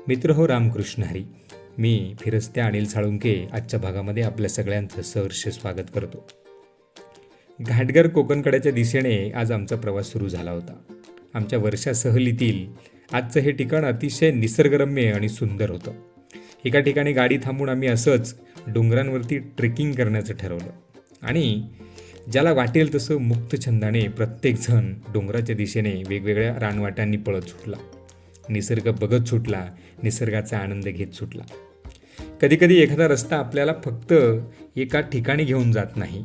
मित्र हो रामकृष्ण हरी. मी फिरस्त्या अनिल साळुंके आजच्या भागामध्ये आपल्या सगळ्यांचं सहर्ष स्वागत करतो. घाटगर कोकणकड्याच्या दिशेने आज आमचा प्रवास सुरू झाला होता. आमच्या वर्षा सहलीतील आजचं हे ठिकाण अतिशय निसर्गरम्य आणि सुंदर होतं. एका ठिकाणी गाडी थांबून आम्ही असंच डोंगरांवरती ट्रेकिंग करण्याचं ठरवलं आणि ज्याला वाटेल तसं मुक्त छंदाने प्रत्येकजण डोंगराच्या दिशेने वेगवेगळ्या रानवाटांनी पळत सुटला. निसर्ग बघत सुटला, निसर्गाचा आनंद घेत सुटला. कधीकधी एखादा रस्ता आपल्याला फक्त एका ठिकाणी घेऊन जात नाही,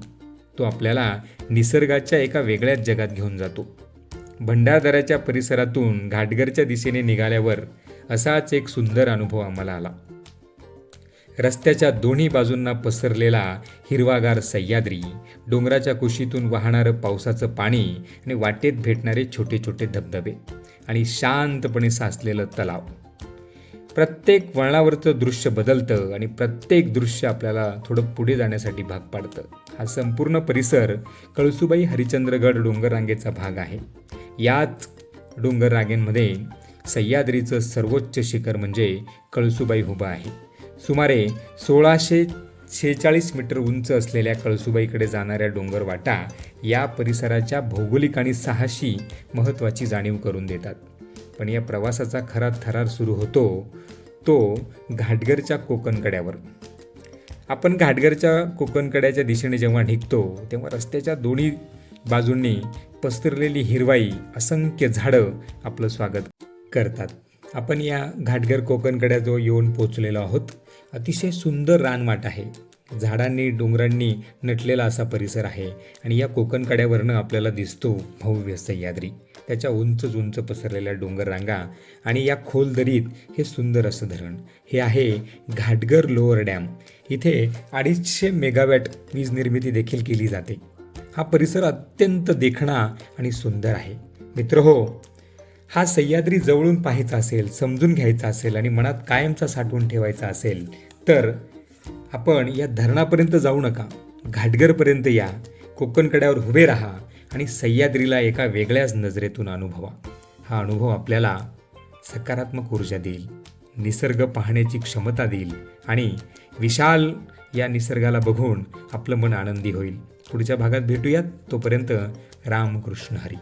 तो आपल्याला निसर्गाच्या एका वेगळ्याच जगात घेऊन जातो. भंडारदऱ्याच्या परिसरातून घाटगरच्या दिशेने निघाल्यावर असाच एक सुंदर अनुभव आम्हाला आला. रस्त्याच्या दोन्ही बाजूंना पसरलेला हिरवागार सह्याद्री, डोंगराच्या कुशीतून वाहणारं पावसाचं पाणी आणि वाटेत भेटणारे छोटे छोटे धबधबे आणि शांतपणे साचलेलं तलाव. प्रत्येक वळणावरचं दृश्य बदलतं आणि प्रत्येक दृश्य आपल्याला थोडं पुढे जाण्यासाठी भाग पाडतं. हा संपूर्ण परिसर कळसुबाई हरिश्चंद्रगड डोंगररांगेचा भाग आहे. याच डोंगररांगेमध्ये सह्याद्रीचं सर्वोच्च शिखर म्हणजे कळसुबाई उभं आहे. सुमारे 1646 मीटर उंच असलेल्या कळसुबाईकडे जाणाऱ्या डोंगरवाटा या परिसराच्या भौगोलिक आणि साहसी महत्त्वाची जाणीव करून देतात. पण या प्रवासाचा खरा थरार सुरू होतो तो घाटगरच्या कोकणकड्यावर. आपण घाटगरच्या कोकणकड्याच्या दिशेने जेव्हा निघतो तेव्हा रस्त्याच्या दोन्ही बाजूंनी पसरलेली हिरवाई, असंख्य झाडं आपलं स्वागत करतात. आपण या घाटगर कोकणकड्याजवळ येऊन पोचलेलो आहोत. अतिशय सुंदर रानवाट आहे. झाडांनी डोंगरांनी नटलेला असा परिसर आहे आणि या कोकणकड्यावरनं आपल्याला दिसतो भव्य सह्याद्री, त्याच्या उंच पसरलेल्या डोंगर रांगा आणि या खोल दरीत हे सुंदर असं धरण. हे आहे घाटगर लोअर डॅम. इथे 250 मेगावॅट वीज निर्मिती देखील केली जाते. हा परिसर अत्यंत देखणा आणि सुंदर आहे. मित्रहो, हा सह्याद्री जवळून पाहायचा असेल, समजून घ्यायचा असेल आणि मनात कायमचा साठवून ठेवायचा असेल तर आपण या धरणापर्यंत जाऊ नका, घाटगरपर्यंत या, कोकणकड्यावर उभे राहा आणि सह्याद्रीला एका वेगळ्याच नजरेतून अनुभवा. हा अनुभव आपल्याला सकारात्मक ऊर्जा देईल, निसर्ग पाहण्याची क्षमता देईल आणि विशाल या निसर्गाला बघून आपलं मन आनंदी होईल. पुढच्या भागात भेटूयात. तोपर्यंत रामकृष्ण हरी.